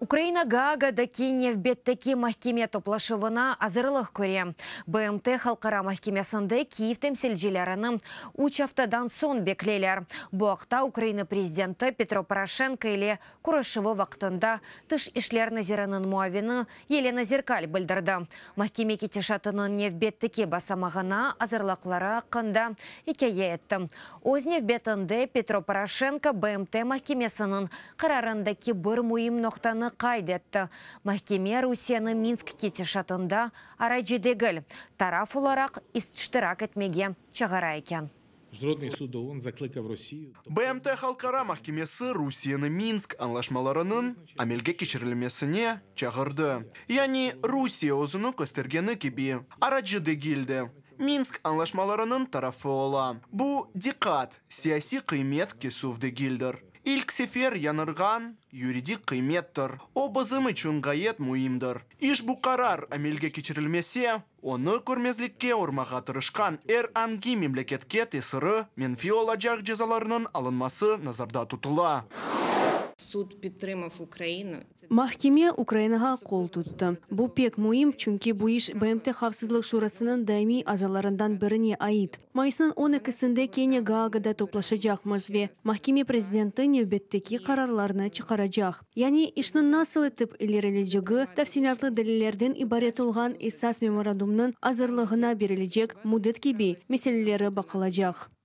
Украина Гаагада Киевбеттеки махкеме топлашывына азырлық көре. БМТ халқара махкемесінде Киев темсілжелерінің 3 аптадан сон беклелер. Бұақта Украина президенті Петро Порошенко или Курашевы вақтында тыш ишлер назирының муавины Елена Зеркаль білдірді. Махкеме кетешатының невбеттеки басамағына азырлықлары қында икее етті. Оз невбетінде Петро Порошенко БМТ махкемесінің қарарындаки бір мұйым ноқтаны қайдетті. Махкеме Русияны Минск кетешатында арайжедегіл. Тараф оларақ істіштірак етмеге чағара екен. Международный суд ООН закликав Росію. БМТ халқара махкемесі Русияны Минск анлашмаларының амелге кешірілмесіне чағырды. Яни Русия озыны көстергені кеби арайжедегілді. Минск анлашмаларының тарафы ола. Бу дикат сияси қимет кесувды гилдер. İlk sefer yanırgan юридик kıymettir. O bazım için gayet muhimdir. İş bu karar amelge geçirilmesi, onu görmezlikке urmağa tırışkan angi memleketke tesiri menfi olacak cezalarının alınması nazarda tutula. Суд підтримав Україну. Mahkeme Ukraynaga qol tuttu. Bu pek muhim çünkü bu iş BMT Xavfsızlık Şurası'nın daimi azalarından birine ait. Mayıs'ın 12'sinde Kenya Gaaga'da toplaşacakmız ve mahkeme prezidenti növbetteki kararlarını çıkaracak. Yani işin nasıl etip ilerileceği tafsilatlı delillerden ibaret olan esas memorandumның hazırlığına verilecek müddet gibi meseleleri bakılacak.